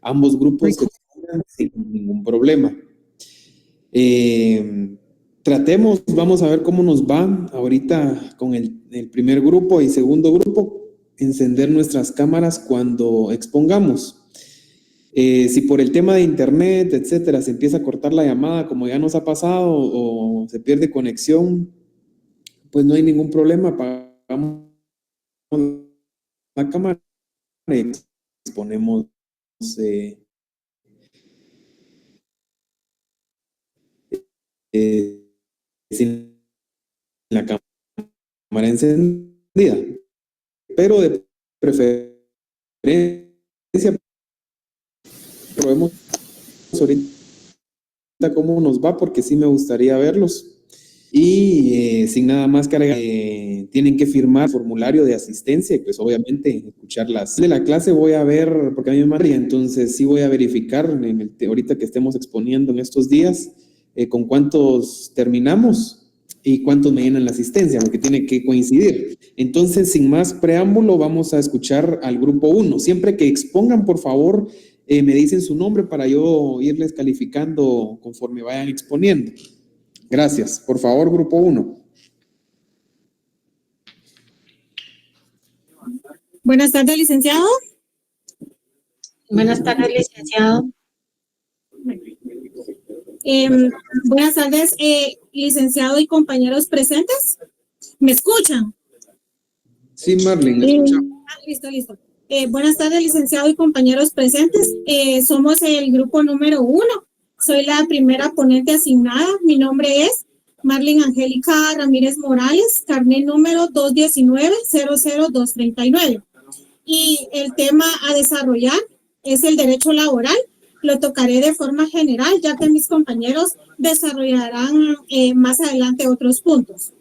ambos grupos se expongan sin ningún problema. Vamos a ver cómo nos va ahorita con el primer grupo y segundo grupo, encender nuestras cámaras cuando expongamos. Si por el tema de internet, etcétera, se empieza a cortar la llamada, como ya nos ha pasado, o se pierde conexión, pues no hay ningún problema, apagamos la cámara y exponemos sin la cámara encendida, pero de preferencia probemos ahorita cómo nos va, porque sí me gustaría verlos. Y sin nada más que agregar, tienen que firmar formulario de asistencia y pues obviamente escucharlas. De la clase voy a ver, porque a mí me maría, entonces sí voy a verificar ahorita que estemos exponiendo en estos días con cuántos terminamos y cuántos me llenan la asistencia, porque tiene que coincidir. Entonces, sin más preámbulo, vamos a escuchar al grupo 1. Siempre que expongan, por favor, me dicen su nombre para yo irles calificando conforme vayan exponiendo. Gracias. Por favor, grupo 1. Buenas tardes, licenciado. Buenas tardes, licenciado. Buenas tardes, licenciado y compañeros presentes. ¿Me escuchan? Sí, Marlene, escuchamos. Listo. Buenas tardes, licenciado y compañeros presentes. Somos el grupo número 1. Soy la primera ponente asignada. Mi nombre es Marlene Angélica Ramírez Morales, carnet número 219-00239. Y el tema a desarrollar es el derecho laboral. Lo tocaré de forma general, ya que mis compañeros desarrollarán más adelante otros puntos.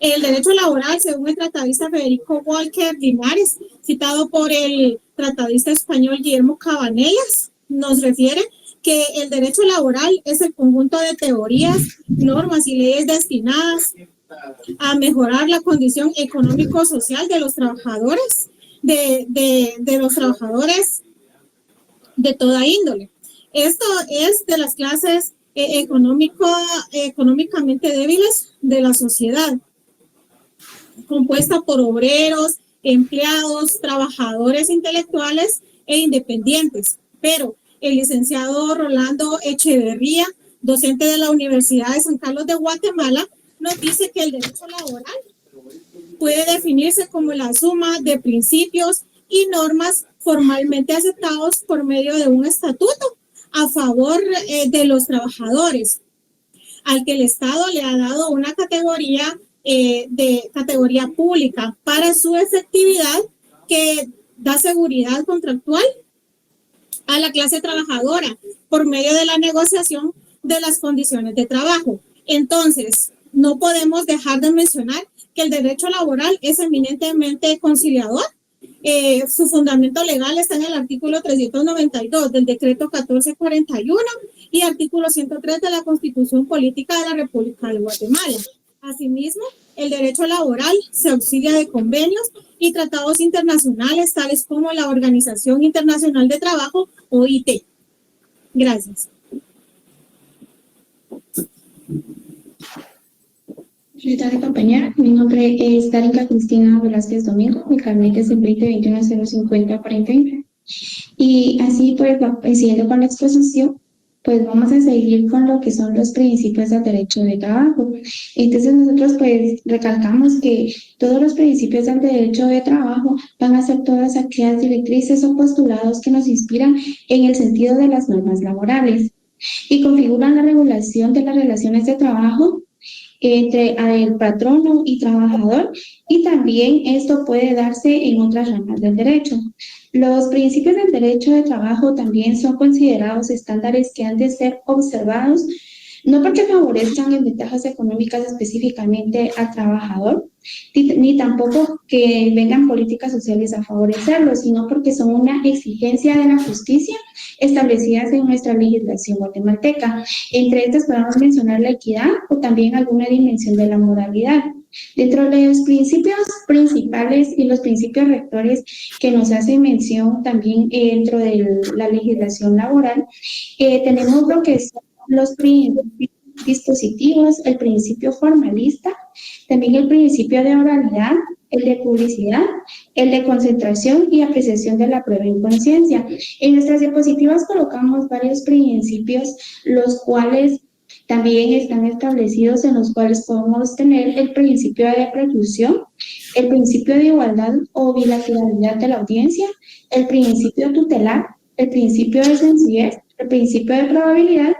El derecho laboral, según el tratadista Federico Walker Linares, citado por el tratadista español Guillermo Cabanellas, nos refiere que el derecho laboral es el conjunto de teorías, normas y leyes destinadas a mejorar la condición económico-social de los trabajadores, de los trabajadores de toda índole. Esto es de las clases económicamente débiles de la sociedad, compuesta por obreros, empleados, trabajadores intelectuales e independientes. Pero el licenciado Rolando Echeverría, docente de la Universidad de San Carlos de Guatemala, nos dice que el derecho laboral puede definirse como la suma de principios y normas formalmente aceptados por medio de un estatuto a favor de los trabajadores, al que el Estado le ha dado una categoría de categoría pública para su efectividad, que da seguridad contractual a la clase trabajadora por medio de la negociación de las condiciones de trabajo. Entonces, no podemos dejar de mencionar que el derecho laboral es eminentemente conciliador. Su fundamento legal está en el artículo 392 del decreto 1441 y artículo 103 de la Constitución Política de la República de Guatemala. Asimismo, el derecho laboral se auxilia de convenios y tratados internacionales tales como la Organización Internacional de Trabajo, OIT. Gracias. Secretaria compañera, mi nombre es Darinka Cristina Velázquez Domingo, mi carnet es el 2021-050-49. Y así pues, siguiendo con la exposición, pues vamos a seguir con lo que son los principios del derecho de trabajo. Entonces nosotros pues recalcamos que todos los principios del derecho de trabajo van a ser todas aquellas directrices o postulados que nos inspiran en el sentido de las normas laborales y configuran la regulación de las relaciones de trabajo entre el patrono y trabajador, y también esto puede darse en otras ramas del derecho. Los principios del derecho de trabajo también son considerados estándares que han de ser observados, no porque favorezcan en ventajas económicas específicamente al trabajador, ni tampoco que vengan políticas sociales a favorecerlo, sino porque son una exigencia de la justicia establecidas en nuestra legislación guatemalteca. Entre estas podemos mencionar la equidad o también alguna dimensión de la moralidad. Dentro de los principios principales y los principios rectores que nos hace mención también dentro de la legislación laboral, tenemos lo que son los principios dispositivos, el principio formalista, también el principio de oralidad, el de publicidad, el de concentración y apreciación de la prueba en conciencia. En nuestras diapositivas colocamos varios principios, los cuales también están establecidos, en los cuales podemos tener el principio de preclusión, el principio de igualdad o bilateralidad de la audiencia, el principio tutelar, el principio de sencillez, el principio de probabilidad,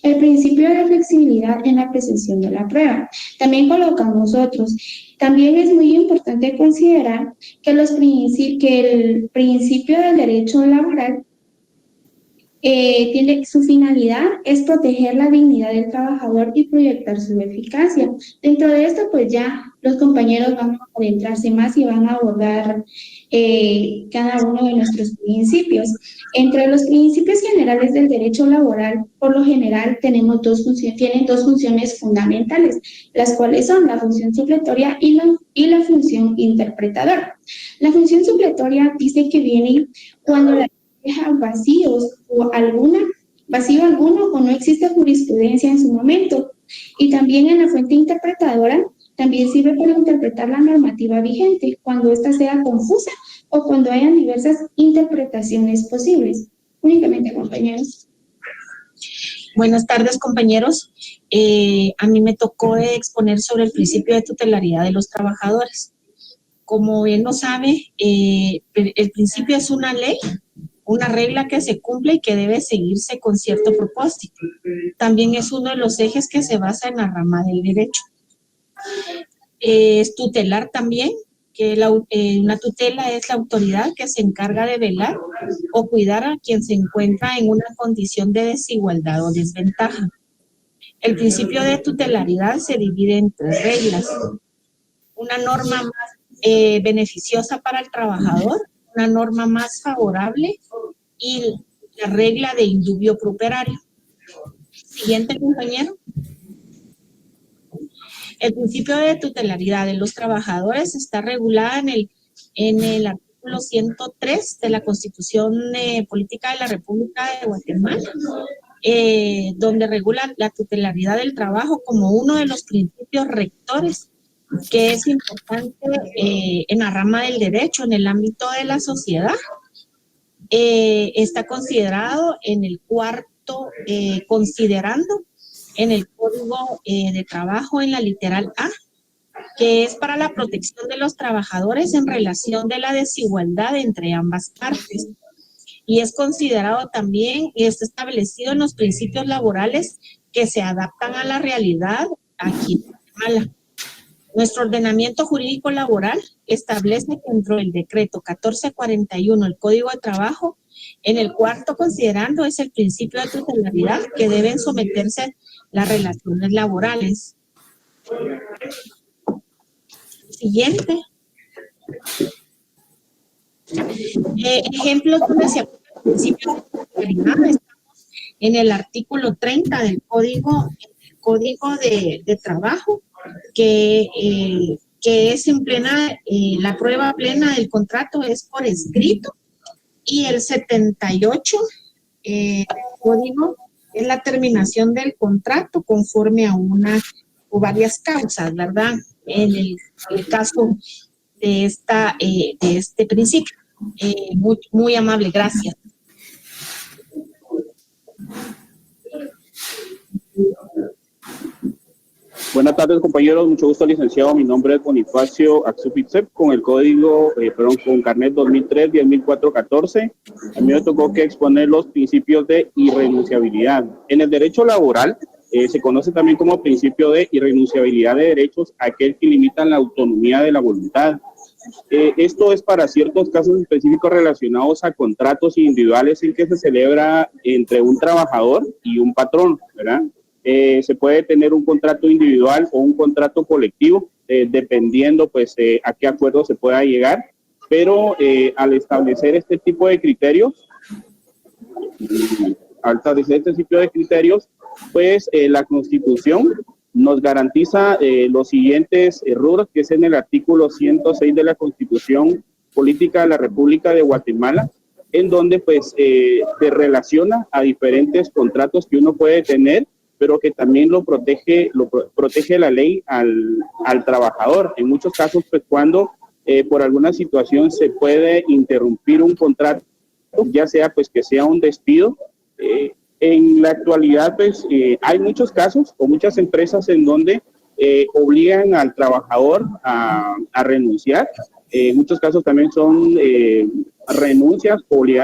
el principio de flexibilidad en la apreciación de la prueba. También colocamos otros. También es muy importante considerar que el principio del derecho laboral su finalidad es proteger la dignidad del trabajador y proyectar su eficacia. Dentro de esto, pues ya los compañeros van a adentrarse más y van a abordar cada uno de nuestros principios. Entre los principios generales del derecho laboral, por lo general, tienen dos funciones fundamentales, las cuales son la función supletoria y la función interpretadora. La función supletoria dice que viene cuando la deja vacío alguno o no existe jurisprudencia en su momento. Y también en la fuente interpretadora también sirve para interpretar la normativa vigente cuando ésta sea confusa o cuando hayan diversas interpretaciones posibles. Únicamente, compañeros. Buenas tardes, compañeros. A mí me tocó exponer sobre el principio de tutelaridad de los trabajadores. Como bien lo sabe, el principio es una ley, una regla que se cumple y que debe seguirse con cierto propósito. También es uno de los ejes que se basa en la rama del derecho. Es tutelar también, que una tutela es la autoridad que se encarga de velar o cuidar a quien se encuentra en una condición de desigualdad o desventaja. El principio de tutelaridad se divide en 3 reglas. Una norma más beneficiosa para el trabajador, una norma más favorable y la regla de indubio pro operario. Siguiente, compañero. El principio de tutelaridad de los trabajadores está regulada en el artículo 103 de la Constitución Política de la República de Guatemala, donde regula la tutelaridad del trabajo como uno de los principios rectores que es importante en la rama del derecho, en el ámbito de la sociedad. Está considerado en el cuarto, considerando en el Código de Trabajo en la literal A, que es para la protección de los trabajadores en relación de la desigualdad entre ambas partes. Y es considerado también, y está establecido en los principios laborales que se adaptan a la realidad aquí en Guatemala. Nuestro ordenamiento jurídico laboral establece que dentro del decreto 1441, el Código de Trabajo, en el cuarto considerando es el principio de tutelaridad que deben someterse las relaciones laborales. Siguiente. Ejemplos donde se aplica el principio de tutelaridad. Estamos en el artículo 30 del Código de Trabajo, que es en plena, la prueba plena del contrato es por escrito, y el 78 código es la terminación del contrato conforme a una o varias causas, ¿verdad? En el caso de este principio. Muy amable, gracias. Buenas tardes, compañeros. Mucho gusto, licenciado. Mi nombre es Bonifacio Axupitsep, con el código, con carnet 2003-10414. A mí me tocó que exponer los principios de irrenunciabilidad. En el derecho laboral se conoce también como principio de irrenunciabilidad de derechos aquel que limita la autonomía de la voluntad. Esto es para ciertos casos específicos relacionados a contratos individuales en que se celebra entre un trabajador y un patrón, ¿verdad? Se puede tener un contrato individual o un contrato colectivo, dependiendo pues a qué acuerdo se pueda llegar, pero al establecer este tipo de criterios, pues la Constitución nos garantiza los siguientes rubros, que es en el artículo 106 de la Constitución Política de la República de Guatemala, en donde pues se relaciona a diferentes contratos que uno puede tener, pero que también lo protege la ley al trabajador. En muchos casos, pues cuando por alguna situación se puede interrumpir un contrato, ya sea pues que sea un despido. En la actualidad, pues hay muchos casos o muchas empresas en donde obligan al trabajador a renunciar. En muchos casos también son renuncias,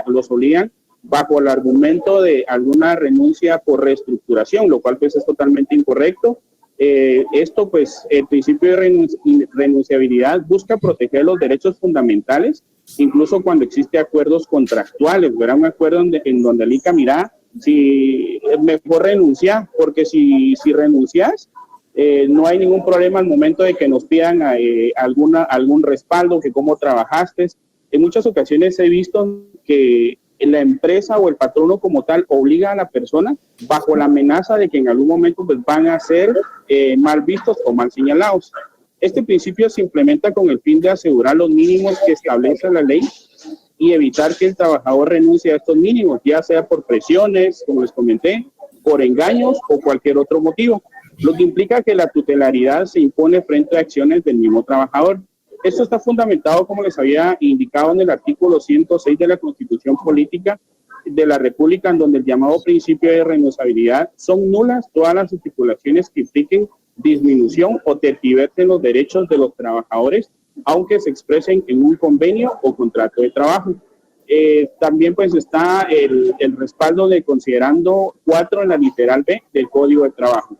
los obligan bajo el argumento de alguna renuncia por reestructuración, lo cual pues es totalmente incorrecto. Esto pues el principio de renunciabilidad busca proteger los derechos fundamentales, incluso cuando existe acuerdos contractuales, ¿verdad? Un acuerdo en donde el ICA mira si es mejor renunciar, porque si renuncias, no hay ningún problema al momento de que nos pidan algún respaldo, que cómo trabajaste. En muchas ocasiones he visto que la empresa o el patrono como tal obliga a la persona bajo la amenaza de que en algún momento pues, van a ser mal vistos o mal señalados. Este principio se implementa con el fin de asegurar los mínimos que establece la ley y evitar que el trabajador renuncie a estos mínimos, ya sea por presiones, como les comenté, por engaños o cualquier otro motivo, lo que implica que la tutelaridad se impone frente a acciones del mismo trabajador. Esto está fundamentado, como les había indicado, en el artículo 106 de la Constitución Política de la República, en donde el llamado principio de renunciabilidad son nulas todas las estipulaciones que impliquen disminución o tergiversen los derechos de los trabajadores, aunque se expresen en un convenio o contrato de trabajo. También pues está el respaldo de considerando 4 en la literal B del Código de Trabajo.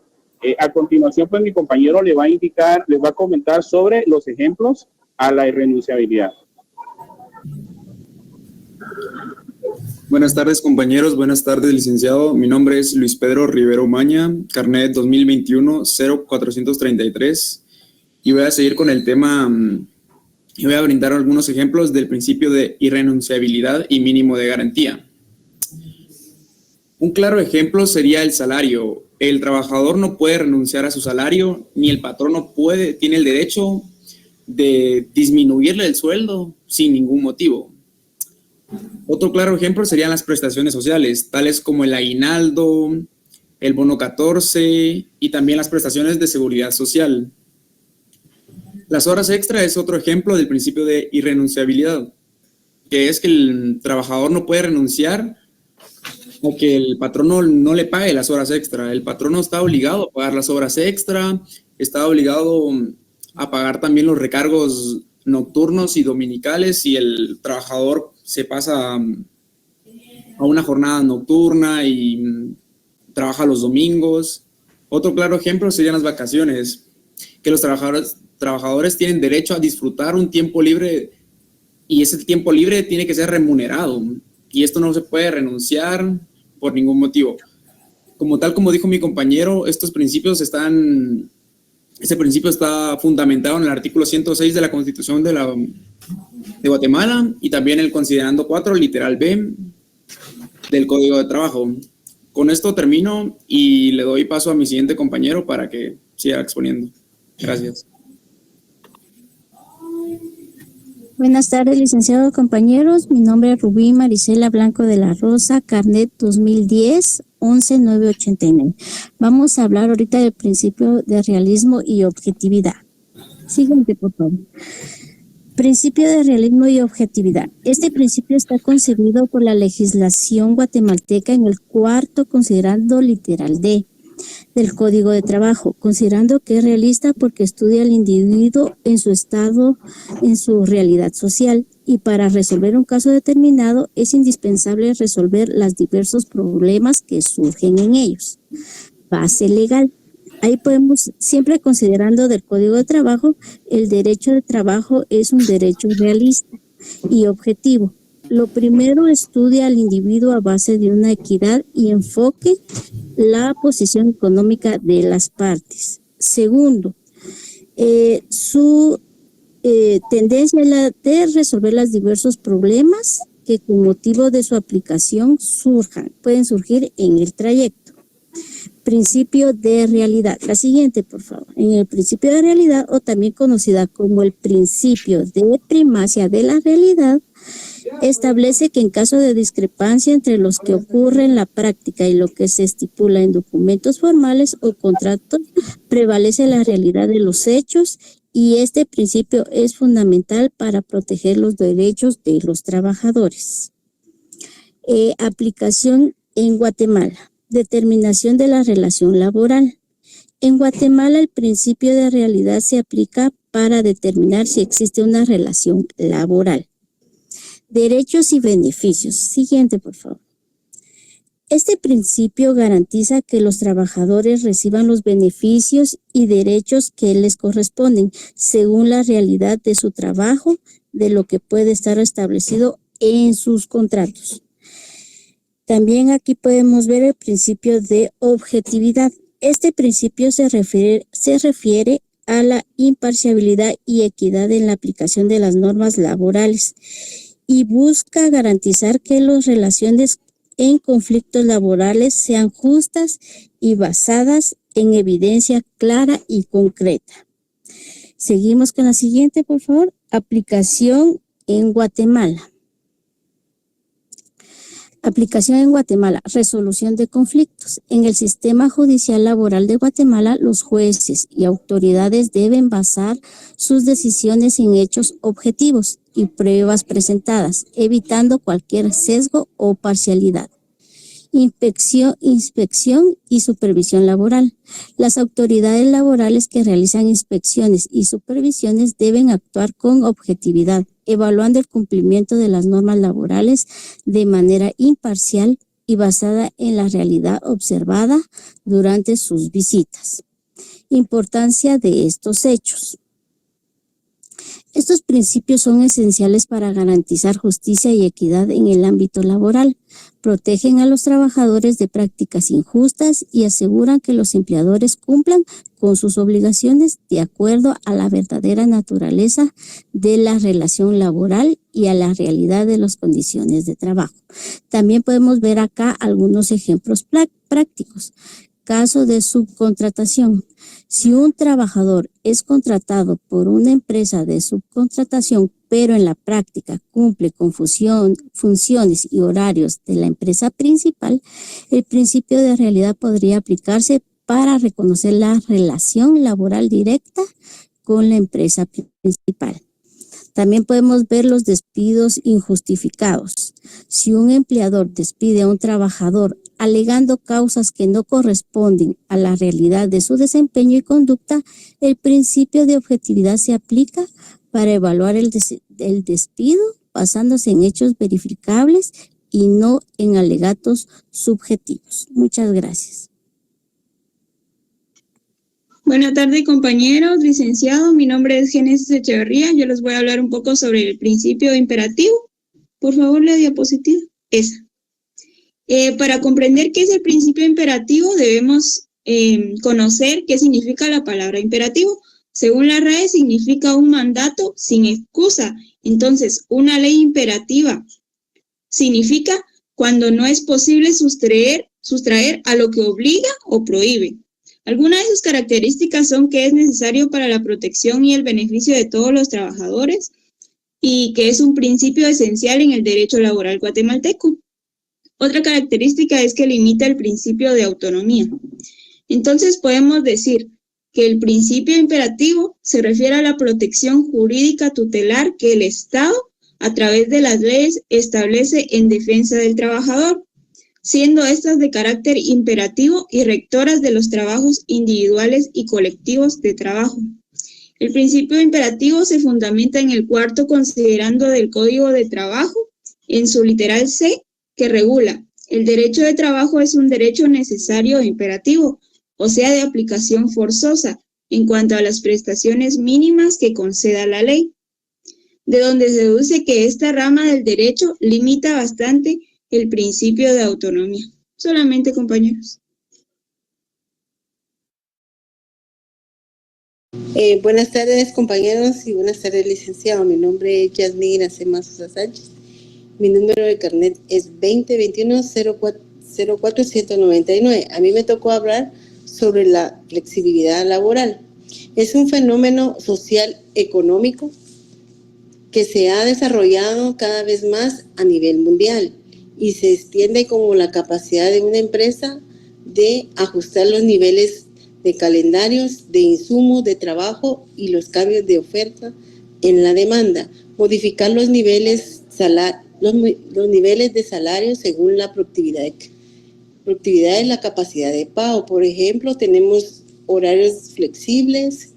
A continuación pues mi compañero les va a comentar sobre los ejemplos a la irrenunciabilidad. Buenas tardes, compañeros. Buenas tardes, licenciado. Mi nombre es Luis Pedro Rivero Maña, carnet 2021-0433. Y voy a seguir con el tema y voy a brindar algunos ejemplos del principio de irrenunciabilidad y mínimo de garantía. Un claro ejemplo sería el salario. El trabajador no puede renunciar a su salario, ni el patrono tiene el derecho de disminuirle el sueldo sin ningún motivo. Otro claro ejemplo serían las prestaciones sociales, tales como el aguinaldo, el bono 14 y también las prestaciones de seguridad social. Las horas extra es otro ejemplo del principio de irrenunciabilidad, que es que el trabajador no puede renunciar o que el patrono no le pague las horas extra. El patrono está obligado a pagar las horas extra, está obligado a pagar también los recargos nocturnos y dominicales si el trabajador se pasa a una jornada nocturna y trabaja los domingos. Otro claro ejemplo serían las vacaciones, que los trabajadores tienen derecho a disfrutar un tiempo libre y ese tiempo libre tiene que ser remunerado y esto no se puede renunciar por ningún motivo. Como dijo mi compañero, ese principio está fundamentado en el artículo 106 de la Constitución de Guatemala y también el considerando 4, literal B, del Código de Trabajo. Con esto termino y le doy paso a mi siguiente compañero para que siga exponiendo. Gracias. Buenas tardes, licenciados, compañeros. Mi nombre es Rubí Marisela Blanco de la Rosa, carnet 2010-11989. Vamos a hablar ahorita del principio de realismo y objetividad. Siguiente, por favor. Principio de realismo y objetividad. Este principio está concebido por la legislación guatemalteca en el cuarto considerando literal D del Código de Trabajo, considerando que es realista porque estudia al individuo en su estado, en su realidad social, y para resolver un caso determinado es indispensable resolver los diversos problemas que surgen en ellos. Base legal. Ahí podemos, siempre considerando del Código de Trabajo, el derecho de trabajo es un derecho realista y objetivo. Lo primero, estudia al individuo a base de una equidad y enfoque la posición económica de las partes. Segundo, su tendencia es la de resolver los diversos problemas que con motivo de su aplicación pueden surgir en el trayecto. Principio de realidad. La siguiente, por favor. En el principio de realidad, o también conocida como el principio de primacia de la realidad, establece que en caso de discrepancia entre lo que ocurre en la práctica y lo que se estipula en documentos formales o contratos, prevalece la realidad de los hechos, y este principio es fundamental para proteger los derechos de los trabajadores. Aplicación en Guatemala. Determinación de la relación laboral. En Guatemala, el principio de realidad se aplica para determinar si existe una relación laboral. Derechos y beneficios. Siguiente, por favor. Este principio garantiza que los trabajadores reciban los beneficios y derechos que les corresponden según la realidad de su trabajo, de lo que puede estar establecido en sus contratos. También aquí podemos ver el principio de objetividad. Este principio se refiere a la imparcialidad y equidad en la aplicación de las normas laborales y busca garantizar que las relaciones en conflictos laborales sean justas y basadas en evidencia clara y concreta. Seguimos con la siguiente, por favor. Aplicación en Guatemala. Aplicación en Guatemala. Resolución de conflictos. En el sistema judicial laboral de Guatemala, los jueces y autoridades deben basar sus decisiones en hechos objetivos y pruebas presentadas, evitando cualquier sesgo o parcialidad. Inspección y supervisión laboral. Las autoridades laborales que realizan inspecciones y supervisiones deben actuar con objetividad, evaluando el cumplimiento de las normas laborales de manera imparcial y basada en la realidad observada durante sus visitas. Importancia de estos hechos. Estos principios son esenciales para garantizar justicia y equidad en el ámbito laboral. Protegen a los trabajadores de prácticas injustas y aseguran que los empleadores cumplan con sus obligaciones de acuerdo a la verdadera naturaleza de la relación laboral y a la realidad de las condiciones de trabajo. También podemos ver acá algunos ejemplos prácticos. Caso de subcontratación. Si un trabajador es contratado por una empresa de subcontratación, pero en la práctica cumple con funciones y horarios de la empresa principal, el principio de realidad podría aplicarse para reconocer la relación laboral directa con la empresa principal. También podemos ver los despidos injustificados. Si un empleador despide a un trabajador alegando causas que no corresponden a la realidad de su desempeño y conducta, el principio de objetividad se aplica para evaluar el despido basándose en hechos verificables y no en alegatos subjetivos. Muchas gracias. Buenas tardes, compañeros, licenciado. Mi nombre es Génesis Echeverría. Yo les voy a hablar un poco sobre el principio imperativo. Por favor, la diapositiva. Esa. Para comprender qué es el principio imperativo, debemos conocer qué significa la palabra imperativo. Según la RAE, significa un mandato sin excusa. Entonces, una ley imperativa significa cuando no es posible sustraer a lo que obliga o prohíbe. Algunas de sus características son que es necesario para la protección y el beneficio de todos los trabajadores y que es un principio esencial en el derecho laboral guatemalteco. Otra característica es que limita el principio de autonomía. Entonces podemos decir que el principio imperativo se refiere a la protección jurídica tutelar que el Estado, a través de las leyes, establece en defensa del trabajador, siendo estas de carácter imperativo y rectoras de los trabajos individuales y colectivos de trabajo. El principio imperativo se fundamenta en el cuarto considerando del Código de Trabajo, en su literal C, que regula: el derecho de trabajo es un derecho necesario e imperativo, o sea, de aplicación forzosa, en cuanto a las prestaciones mínimas que conceda la ley, de donde se deduce que esta rama del derecho limita bastante el principio de autonomía. Solamente, compañeros. Buenas tardes, compañeros, y buenas tardes, licenciado. Mi nombre es Yasmín Acema Sosa Sánchez. Mi número de carnet es 2021-04 04-199. A mí me tocó hablar sobre la flexibilidad laboral. Es un fenómeno social económico que se ha desarrollado cada vez más a nivel mundial y se extiende como la capacidad de una empresa de ajustar los niveles de calendarios, de insumos, de trabajo y los cambios de oferta en la demanda, modificar los niveles de salario según la productividad y la capacidad de pago. Por ejemplo, tenemos horarios flexibles,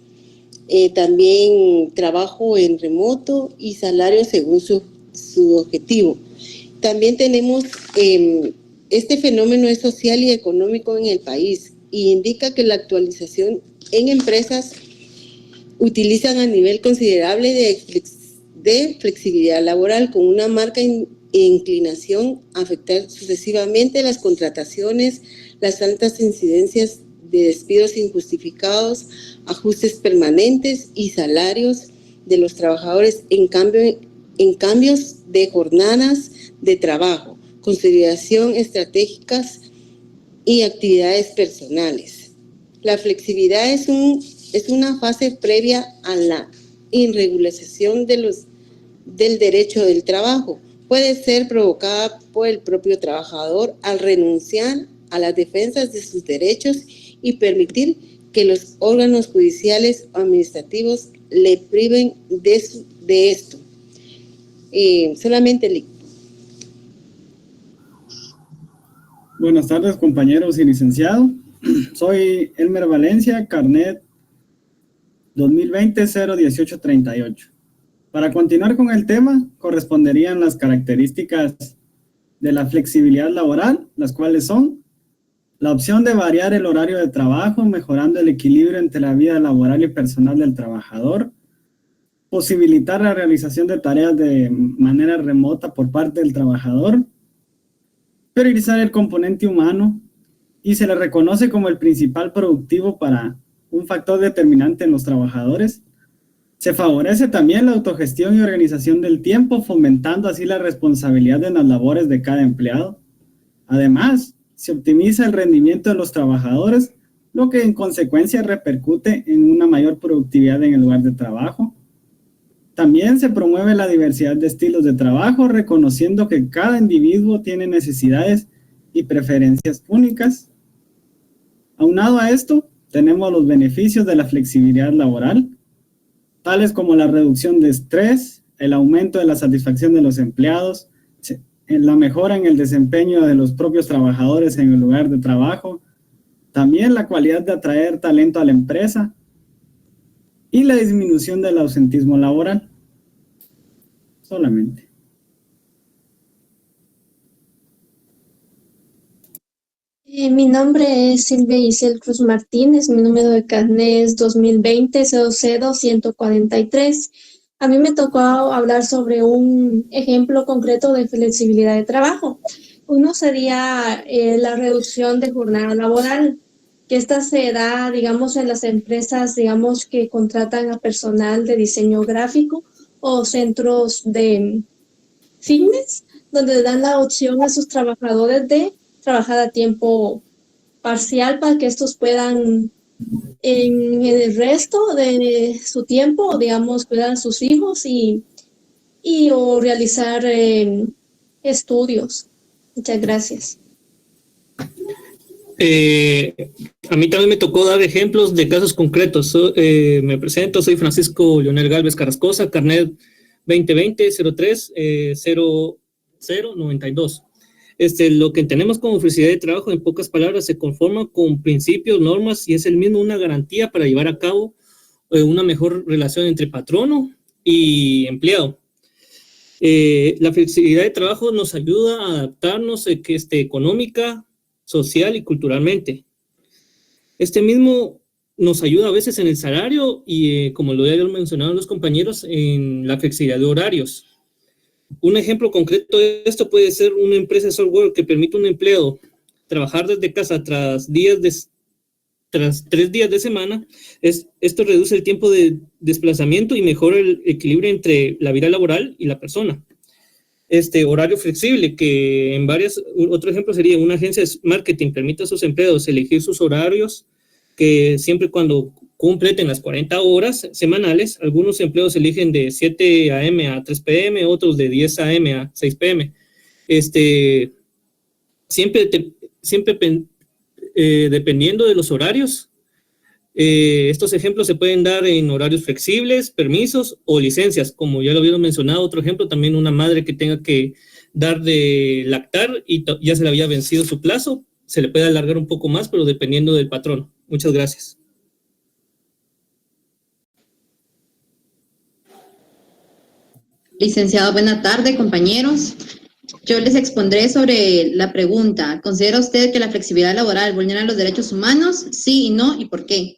también trabajo en remoto y salario según su objetivo. También tenemos, este fenómeno es social y económico en el país y indica que la actualización en empresas utilizan a nivel considerable de flexibilidad laboral con una marca inclinación a afectar sucesivamente las contrataciones, las altas incidencias de despidos injustificados, ajustes permanentes y salarios de los trabajadores en cambios de jornadas de trabajo, consideración estratégicas y actividades personales. La flexibilidad es una fase previa a la irregularización del derecho del trabajo. Puede ser provocada por el propio trabajador al renunciar a las defensas de sus derechos y permitir que los órganos judiciales o administrativos le priven de esto. Solamente Buenas tardes, compañeros y licenciado. Soy Elmer Valencia, carnet 2020-01838. Para continuar con el tema, corresponderían las características de la flexibilidad laboral, las cuales son la opción de variar el horario de trabajo, mejorando el equilibrio entre la vida laboral y personal del trabajador, posibilitar la realización de tareas de manera remota por parte del trabajador, priorizar el componente humano y se le reconoce como el principal productivo para un factor determinante en los trabajadores. Se favorece también la autogestión y organización del tiempo, fomentando así la responsabilidad en las labores de cada empleado. Además, se optimiza el rendimiento de los trabajadores, lo que en consecuencia repercute en una mayor productividad en el lugar de trabajo. También se promueve la diversidad de estilos de trabajo, reconociendo que cada individuo tiene necesidades y preferencias únicas. Aunado a esto, tenemos los beneficios de la flexibilidad laboral, tales como la reducción de estrés, el aumento de la satisfacción de los empleados, la mejora en el desempeño de los propios trabajadores en el lugar de trabajo, también la cualidad de atraer talento a la empresa y la disminución del ausentismo laboral. Solamente. Mi nombre es Silvia Giselle Cruz Martínez, mi número de carnet es 2020-00-143. A mí me tocó hablar sobre un ejemplo concreto de flexibilidad de trabajo. Uno sería la reducción de jornada laboral, que esta se da, digamos, en las empresas, digamos, que contratan a personal de diseño gráfico o centros de fitness, donde dan la opción a sus trabajadores de trabajar a tiempo parcial para que estos puedan en el resto de su tiempo, digamos, cuidar a sus hijos o realizar estudios. Muchas gracias. A mí también me tocó dar ejemplos de casos concretos. Me presento, soy Francisco Leonel Galvez Carrascosa, carnet 2020-03-0092. Lo que entendemos como flexibilidad de trabajo, en pocas palabras, se conforma con principios, normas y es el mismo una garantía para llevar a cabo una mejor relación entre patrono y empleado. La flexibilidad de trabajo nos ayuda a adaptarnos económica, social y culturalmente. Mismo nos ayuda a veces en el salario y, como lo ya mencionaron los compañeros, en la flexibilidad de horarios. Un ejemplo concreto de esto puede ser una empresa de software que permite a un empleado trabajar desde casa tras 3 días de semana. Esto reduce el tiempo de desplazamiento y mejora el equilibrio entre la vida laboral y la persona. horario flexible, que en otro ejemplo sería una agencia de marketing permite a sus empleados elegir sus horarios, que siempre cuando completen las 40 horas semanales, algunos empleados eligen de 7 a.m. a 3 p.m., otros de 10 a.m. a 6 p.m. Siempre dependiendo de los horarios. Estos ejemplos se pueden dar en horarios flexibles, permisos o licencias, como ya lo habíamos mencionado. Otro ejemplo, también una madre que tenga que dar de lactar y ya se le había vencido su plazo, se le puede alargar un poco más, pero dependiendo del patrón. Muchas gracias. Licenciado, buena tarde, compañeros. Yo les expondré sobre la pregunta. ¿Considera usted que la flexibilidad laboral vulnera los derechos humanos? Sí y no, ¿y por qué?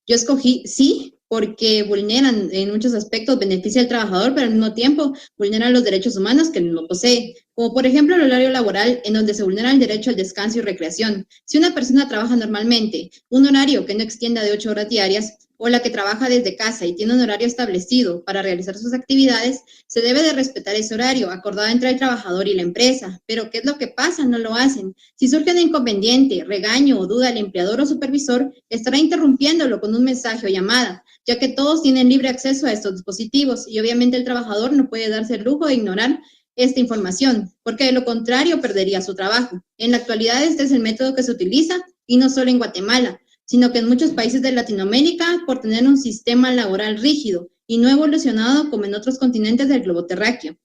Yo escogí sí, porque vulneran en muchos aspectos, beneficia al trabajador, pero al mismo tiempo vulneran los derechos humanos que no posee. Como por ejemplo el horario laboral, en donde se vulnera el derecho al descanso y recreación. Si una persona trabaja normalmente un horario que no extienda de 8 horas diarias, o la que trabaja desde casa y tiene un horario establecido para realizar sus actividades, se debe de respetar ese horario acordado entre el trabajador y la empresa. Pero ¿qué es lo que pasa? No lo hacen. Si surge un inconveniente, regaño o duda, el empleador o supervisor estará interrumpiéndolo con un mensaje o llamada, ya que todos tienen libre acceso a estos dispositivos y obviamente el trabajador no puede darse el lujo de ignorar esta información, porque de lo contrario perdería su trabajo. En la actualidad este es el método que se utiliza y no solo en Guatemala, sino que en muchos países de Latinoamérica por tener un sistema laboral rígido y no evolucionado como en otros continentes del globo terráqueo.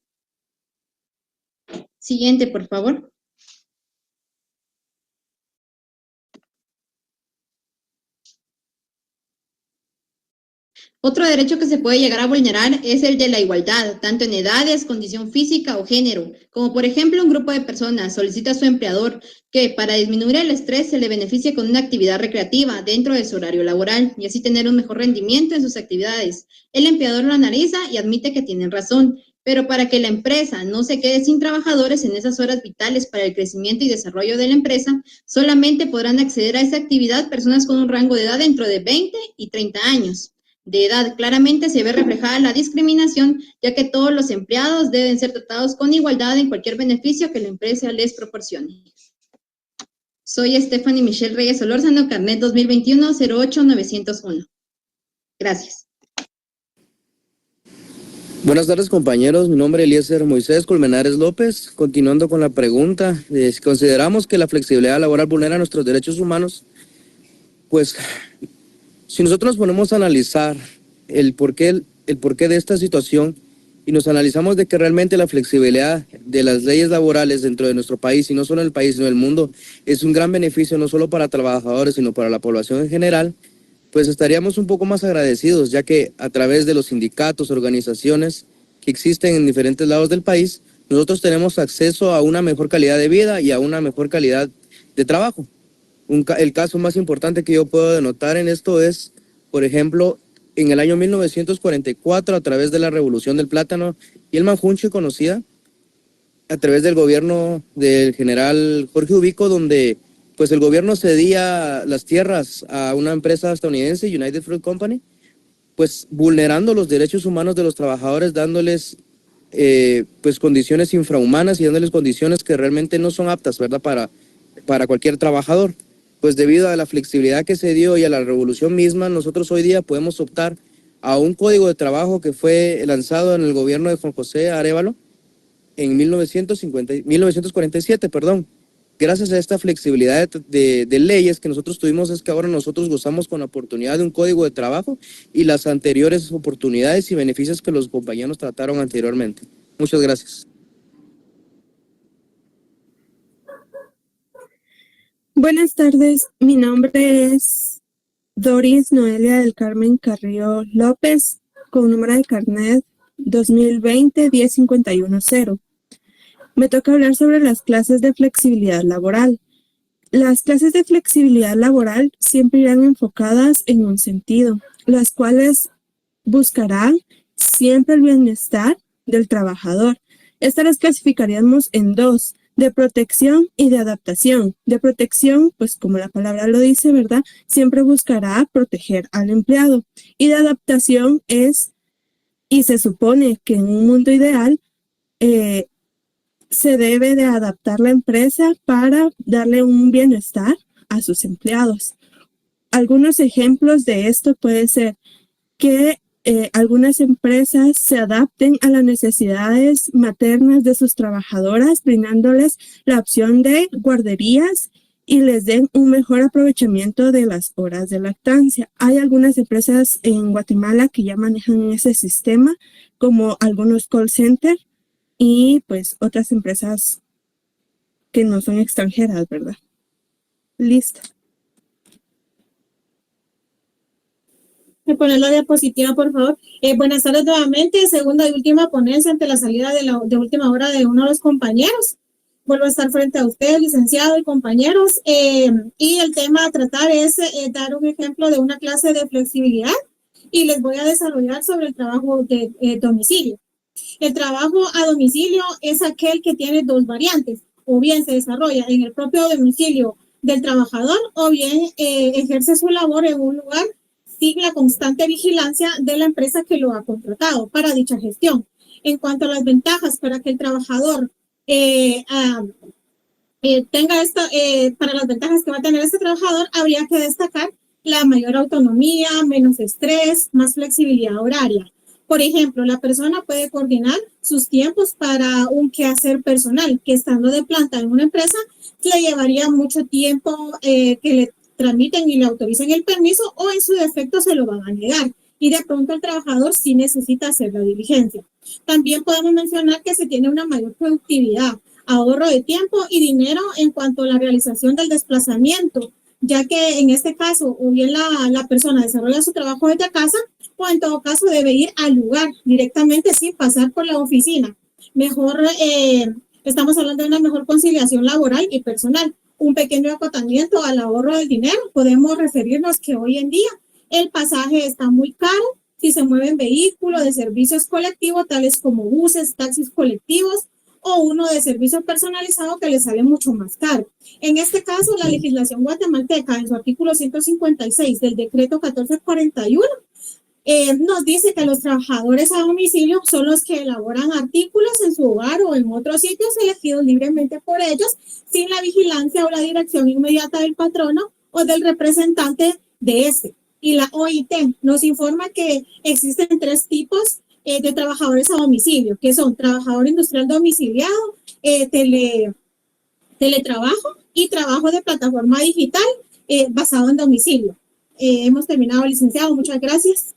Siguiente, por favor. Otro derecho que se puede llegar a vulnerar es el de la igualdad, tanto en edades, condición física o género, como por ejemplo un grupo de personas solicita a su empleador que para disminuir el estrés se le beneficie con una actividad recreativa dentro de su horario laboral y así tener un mejor rendimiento en sus actividades. El empleador lo analiza y admite que tienen razón, pero para que la empresa no se quede sin trabajadores en esas horas vitales para el crecimiento y desarrollo de la empresa, solamente podrán acceder a esa actividad personas con un rango de edad dentro de 20 y 30 años de edad. Claramente se ve reflejada la discriminación, ya que todos los empleados deben ser tratados con igualdad en cualquier beneficio que la empresa les proporcione. Soy Stephanie Michelle Reyes Solórzano, carnet 2021-08901. Gracias. Buenas tardes, compañeros. Mi nombre es Eliezer Moisés Colmenares López. Continuando con la pregunta, si consideramos que la flexibilidad laboral vulnera nuestros derechos humanos, pues si nosotros nos ponemos a analizar el porqué de esta situación y nos analizamos de que realmente la flexibilidad de las leyes laborales dentro de nuestro país, y no solo en el país, sino en el mundo, es un gran beneficio no solo para trabajadores, sino para la población en general, pues estaríamos un poco más agradecidos, ya que a través de los sindicatos, organizaciones que existen en diferentes lados del país, nosotros tenemos acceso a una mejor calidad de vida y a una mejor calidad de trabajo. El caso más importante que yo puedo denotar en esto es, por ejemplo, en el año 1944, a través de la Revolución del Plátano y el Manjunche conocida, a través del gobierno del general Jorge Ubico, donde pues el gobierno cedía las tierras a una empresa estadounidense, United Fruit Company, pues vulnerando los derechos humanos de los trabajadores, dándoles pues condiciones infrahumanas y dándoles condiciones que realmente no son aptas, ¿verdad?, para cualquier trabajador. Pues debido a la flexibilidad que se dio y a la revolución misma, nosotros hoy día podemos optar a un código de trabajo que fue lanzado en el gobierno de Juan José Arévalo en 1947, perdón. Gracias a esta flexibilidad de leyes que nosotros tuvimos, es que ahora nosotros gozamos con la oportunidad de un código de trabajo y las anteriores oportunidades y beneficios que los compañeros trataron anteriormente. Muchas gracias. Buenas tardes, mi nombre es Doris Noelia del Carmen Carrillo López, con número de carnet 2020-10510. Me toca hablar sobre las clases de flexibilidad laboral. Las clases de flexibilidad laboral siempre irán enfocadas en un sentido, las cuales buscarán siempre el bienestar del trabajador. Estas las clasificaríamos en dos: de protección y de adaptación. De protección, pues como la palabra lo dice, ¿verdad?, siempre buscará proteger al empleado. Y de adaptación es, y se supone que en un mundo ideal, se debe de adaptar la empresa para darle un bienestar a sus empleados. Algunos ejemplos de esto puede ser que algunas empresas se adapten a las necesidades maternas de sus trabajadoras, brindándoles la opción de guarderías y les den un mejor aprovechamiento de las horas de lactancia. Hay algunas empresas en Guatemala que ya manejan ese sistema, como algunos call centers y pues otras empresas que no son extranjeras, ¿verdad? Listo. Me pones la diapositiva, por favor. Buenas tardes nuevamente. Segunda y última ponencia ante la salida de última hora de uno de los compañeros. Vuelvo a estar frente a ustedes, licenciado y compañeros. Y el tema a tratar es dar un ejemplo de una clase de flexibilidad y les voy a desarrollar sobre el trabajo de domicilio. El trabajo a domicilio es aquel que tiene dos variantes. O bien se desarrolla en el propio domicilio del trabajador o bien ejerce su labor en un lugar sin la constante vigilancia de la empresa que lo ha contratado para dicha gestión. En cuanto a las ventajas para que el trabajador tenga para las ventajas que va a tener este trabajador, habría que destacar la mayor autonomía, menos estrés, más flexibilidad horaria. Por ejemplo, la persona puede coordinar sus tiempos para un quehacer personal, que estando de planta en una empresa, le llevaría mucho tiempo que le tramiten y le autoricen el permiso o en su defecto se lo van a negar. Y de pronto el trabajador sí necesita hacer la diligencia. También podemos mencionar que se tiene una mayor productividad, ahorro de tiempo y dinero en cuanto a la realización del desplazamiento, ya que en este caso o bien la persona desarrolla su trabajo desde casa o en todo caso debe ir al lugar directamente sin pasar por la oficina. Mejor, estamos hablando de una mejor conciliación laboral y personal. Un pequeño acotamiento al ahorro del dinero. Podemos referirnos que hoy en día el pasaje está muy caro si se mueven vehículos de servicios colectivos tales como buses, taxis colectivos o uno de servicio personalizado que le sale mucho más caro. En este caso, la legislación guatemalteca en su artículo 156 del decreto 1441 nos dice que los trabajadores a domicilio son los que elaboran artículos en su hogar o en otros sitios elegidos libremente por ellos, sin la vigilancia o la dirección inmediata del patrono o del representante de este. Y la OIT nos informa que existen 3 tipos de trabajadores a domicilio, que son trabajador industrial domiciliado, teletrabajo y trabajo de plataforma digital basado en domicilio. Hemos terminado, licenciado. Muchas gracias.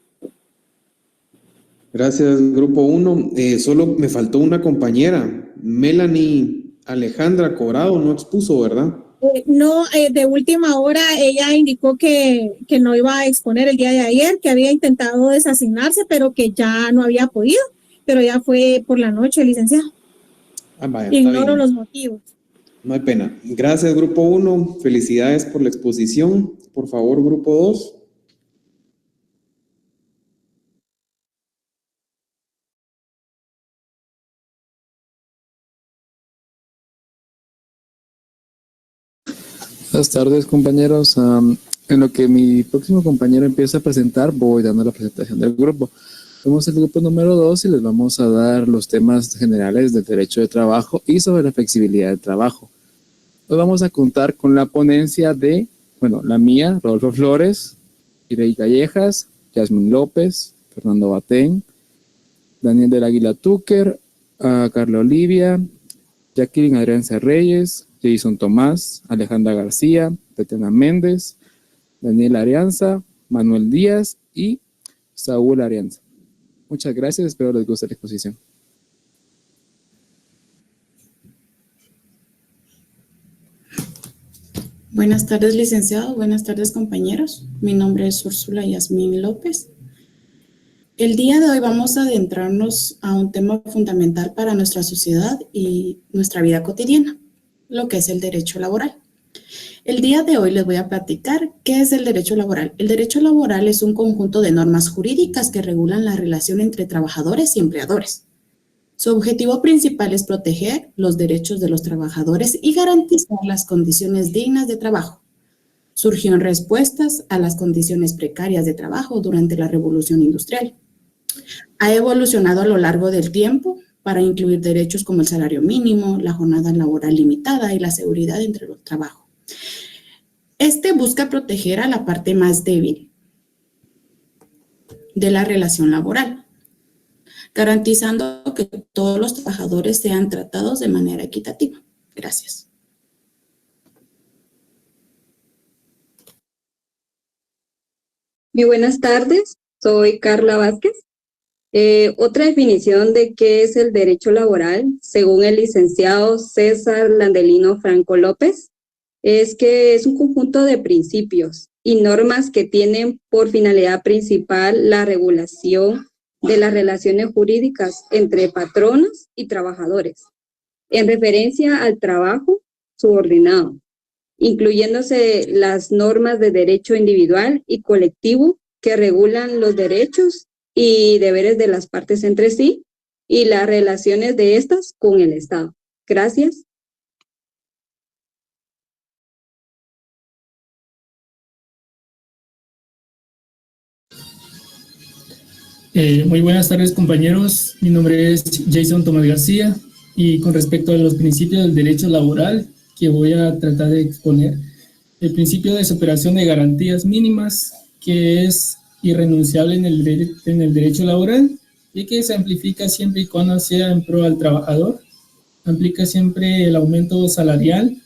Gracias, Grupo 1. Solo me faltó una compañera, Melanie Alejandra Corado, no expuso, ¿verdad? No, de última hora ella indicó que no iba a exponer el día de ayer, que había intentado desasignarse, pero que ya no había podido, pero ya fue por la noche, licenciado. Vaya, Ignoro los motivos. No hay pena. Gracias, Grupo 1. Felicidades por la exposición. Por favor, Grupo 2. Buenas tardes, compañeros. En lo que mi próximo compañero empieza a presentar, voy dando la presentación del grupo. Somos el grupo número 2 y les vamos a dar los temas generales del derecho de trabajo y sobre la flexibilidad de trabajo. Hoy vamos a contar con la ponencia de, la mía, Rodolfo Flores, Irei Callejas, Yasmín López, Fernando Batén, Daniel del Águila Túquer, Carla Olivia, Jacqueline Adrianza Reyes, Jason Tomás, Alejandra García, Tatiana Méndez, Daniel Arianza, Manuel Díaz y Saúl Arianza. Muchas gracias, espero les guste la exposición. Buenas tardes, licenciado. Buenas tardes, compañeros. Mi nombre es Úrsula Yasmín López. El día de hoy vamos a adentrarnos a un tema fundamental para nuestra sociedad y nuestra vida cotidiana, lo que es el derecho laboral. El día de hoy les voy a platicar qué es el derecho laboral. El derecho laboral es un conjunto de normas jurídicas que regulan la relación entre trabajadores y empleadores. Su objetivo principal es proteger los derechos de los trabajadores y garantizar las condiciones dignas de trabajo. Surgió en respuestas a las condiciones precarias de trabajo durante la Revolución Industrial. Ha evolucionado a lo largo del tiempo para incluir derechos como el salario mínimo, la jornada laboral limitada y la seguridad entre el trabajo. Este busca proteger a la parte más débil de la relación laboral, garantizando que todos los trabajadores sean tratados de manera equitativa. Gracias. Muy buenas tardes, soy Carla Vázquez. Otra definición de qué es el derecho laboral, según el licenciado César Landelino Franco López, es que es un conjunto de principios y normas que tienen por finalidad principal la regulación de las relaciones jurídicas entre patronos y trabajadores, en referencia al trabajo subordinado, incluyéndose las normas de derecho individual y colectivo que regulan los derechos y deberes de las partes entre sí y las relaciones de estas con el Estado. Gracias. Muy buenas tardes, compañeros. Mi nombre es Jason Tomás García y con respecto a los principios del derecho laboral que voy a tratar de exponer, el principio de superación de garantías mínimas, que es irrenunciable en el derecho laboral y que se amplifica siempre y cuando sea en pro al trabajador, aplica siempre el aumento salarial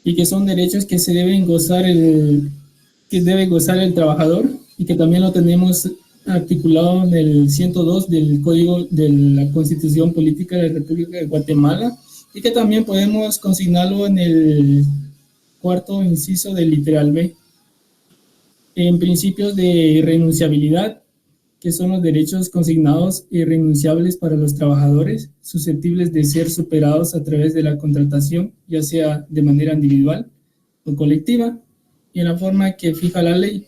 y que son derechos que se deben gozar que debe gozar el trabajador y que también lo tenemos articulado en el 102 del Código de la Constitución Política de la República de Guatemala y que también podemos consignarlo en el cuarto inciso del literal B. En principios de irrenunciabilidad, que son los derechos consignados irrenunciables para los trabajadores, susceptibles de ser superados a través de la contratación, ya sea de manera individual o colectiva, y en la forma que fija la ley.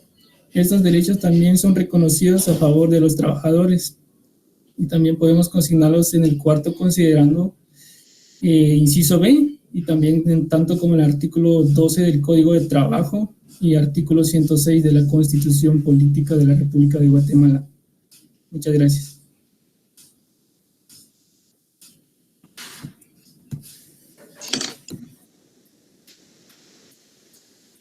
Estos derechos también son reconocidos a favor de los trabajadores y también podemos consignarlos en el cuarto considerando inciso B y también en tanto como el artículo 12 del Código de Trabajo y artículo 106 de la Constitución Política de la República de Guatemala. Muchas gracias.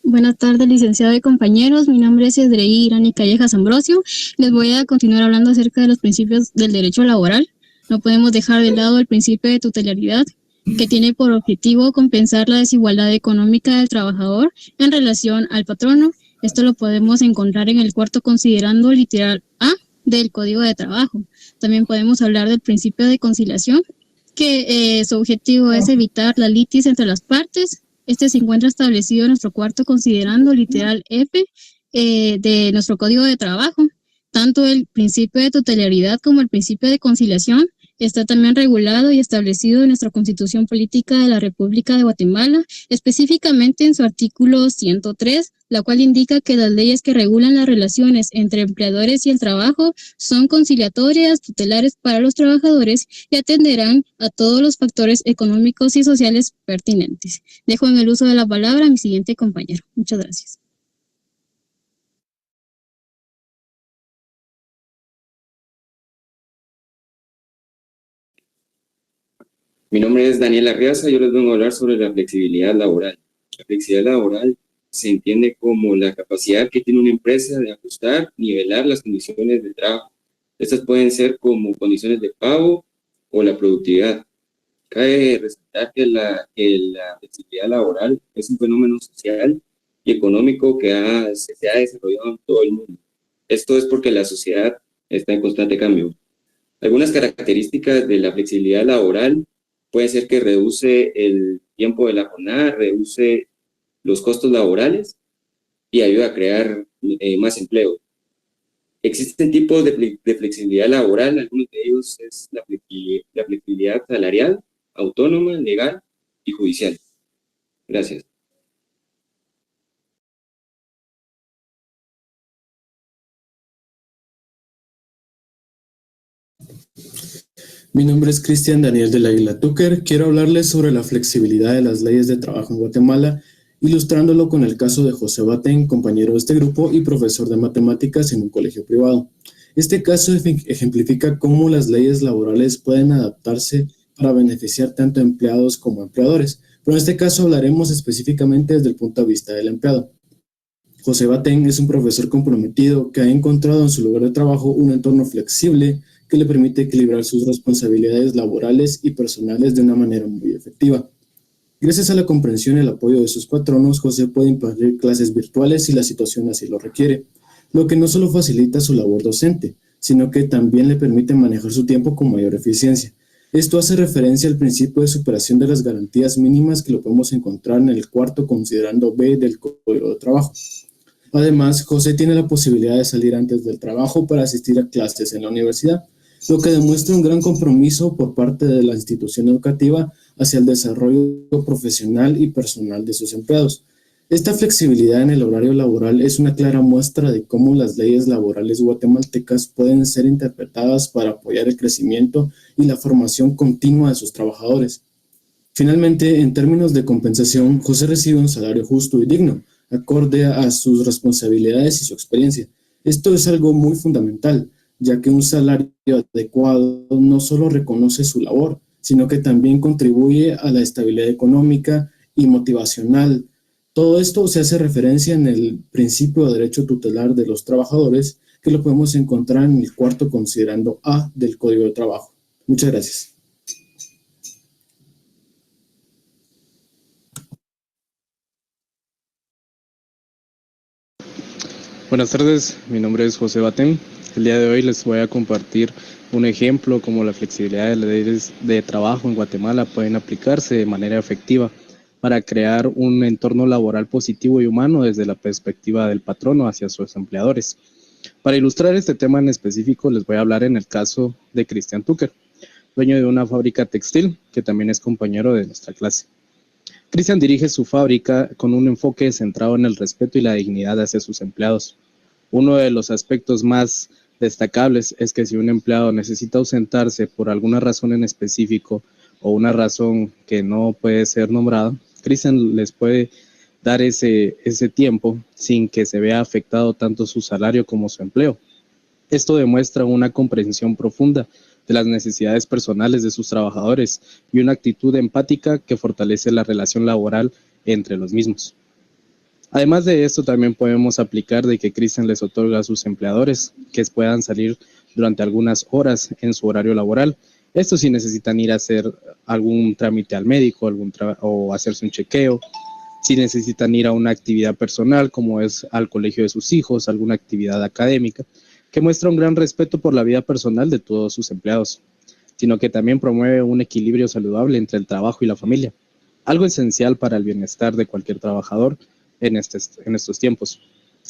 Buenas tardes, licenciado y compañeros. Mi nombre es Edreí Irani Callejas Ambrosio. Les voy a continuar hablando acerca de los principios del derecho laboral. No podemos dejar de lado el principio de tutelaridad, que tiene por objetivo compensar la desigualdad económica del trabajador en relación al patrono. Esto lo podemos encontrar en el cuarto considerando literal A del Código de Trabajo. También podemos hablar del principio de conciliación, que su objetivo es evitar la litis entre las partes. Este se encuentra establecido en nuestro cuarto considerando literal F de nuestro Código de Trabajo. Tanto el principio de tutelaridad como el principio de conciliación está también regulado y establecido en nuestra Constitución Política de la República de Guatemala, específicamente en su artículo 103, la cual indica que las leyes que regulan las relaciones entre empleadores y el trabajo son conciliatorias, tutelares para los trabajadores y atenderán a todos los factores económicos y sociales pertinentes. Dejo en el uso de la palabra a mi siguiente compañero. Muchas gracias. Mi nombre es Daniel Arriaza, yo les vengo a hablar sobre la flexibilidad laboral. La flexibilidad laboral se entiende como la capacidad que tiene una empresa de ajustar, nivelar las condiciones de trabajo. Estas pueden ser como condiciones de pago o la productividad. Cabe resaltar que la flexibilidad laboral es un fenómeno social y económico que se ha desarrollado en todo el mundo. Esto es porque la sociedad está en constante cambio. Algunas características de la flexibilidad laboral puede ser que reduce el tiempo de la jornada, reduce los costos laborales y ayuda a crear más empleo. Existen tipos de flexibilidad laboral, algunos de ellos es la flexibilidad salarial, autónoma, legal y judicial. Gracias. Mi nombre es Cristian Daniel de la Isla Túquer. Quiero hablarles sobre la flexibilidad de las leyes de trabajo en Guatemala, ilustrándolo con el caso de José Batén, compañero de este grupo y profesor de matemáticas en un colegio privado. Este caso ejemplifica cómo las leyes laborales pueden adaptarse para beneficiar tanto a empleados como a empleadores, pero en este caso hablaremos específicamente desde el punto de vista del empleado. José Batén es un profesor comprometido que ha encontrado en su lugar de trabajo un entorno flexible que le permite equilibrar sus responsabilidades laborales y personales de una manera muy efectiva. Gracias a la comprensión y el apoyo de sus patronos, José puede impartir clases virtuales si la situación así lo requiere, lo que no solo facilita su labor docente, sino que también le permite manejar su tiempo con mayor eficiencia. Esto hace referencia al principio de superación de las garantías mínimas que lo podemos encontrar en el cuarto considerando B del Código de Trabajo. Además, José tiene la posibilidad de salir antes del trabajo para asistir a clases en la universidad, lo que demuestra un gran compromiso por parte de la institución educativa hacia el desarrollo profesional y personal de sus empleados. Esta flexibilidad en el horario laboral es una clara muestra de cómo las leyes laborales guatemaltecas pueden ser interpretadas para apoyar el crecimiento y la formación continua de sus trabajadores. Finalmente, en términos de compensación, José recibe un salario justo y digno, acorde a sus responsabilidades y su experiencia. Esto es algo muy fundamental, ya que un salario adecuado no solo reconoce su labor, sino que también contribuye a la estabilidad económica y motivacional. Todo esto se hace referencia en el principio de derecho tutelar de los trabajadores, que lo podemos encontrar en el cuarto considerando A del Código de Trabajo. Muchas gracias. Buenas tardes, mi nombre es José Batén. El día de hoy les voy a compartir un ejemplo cómo la flexibilidad de las leyes de trabajo en Guatemala pueden aplicarse de manera efectiva para crear un entorno laboral positivo y humano desde la perspectiva del patrono hacia sus empleadores. Para ilustrar este tema en específico, les voy a hablar en el caso de Christian Tucker, dueño de una fábrica textil que también es compañero de nuestra clase. Christian dirige su fábrica con un enfoque centrado en el respeto y la dignidad hacia sus empleados. Uno de los aspectos más destacables es que si un empleado necesita ausentarse por alguna razón en específico o una razón que no puede ser nombrada, Christian les puede dar ese tiempo sin que se vea afectado tanto su salario como su empleo. Esto demuestra una comprensión profunda de las necesidades personales de sus trabajadores y una actitud empática que fortalece la relación laboral entre los mismos. Además de esto, también podemos aplicar de que Christian les otorga a sus empleadores que puedan salir durante algunas horas en su horario laboral. Esto si necesitan ir a hacer algún trámite al médico o hacerse un chequeo, si necesitan ir a una actividad personal como es al colegio de sus hijos, alguna actividad académica, que muestra un gran respeto por la vida personal de todos sus empleados, sino que también promueve un equilibrio saludable entre el trabajo y la familia, algo esencial para el bienestar de cualquier trabajador en estos tiempos.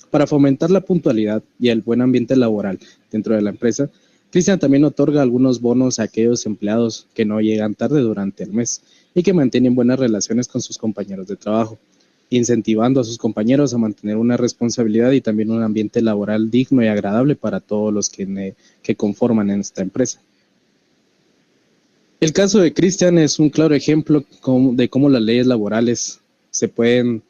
Para fomentar la puntualidad y el buen ambiente laboral dentro de la empresa, Christian también otorga algunos bonos a aquellos empleados que no llegan tarde durante el mes y que mantienen buenas relaciones con sus compañeros de trabajo, incentivando a sus compañeros a mantener una responsabilidad y también un ambiente laboral digno y agradable para todos los que conforman en esta empresa. El caso de Christian es un claro ejemplo de cómo las leyes laborales pueden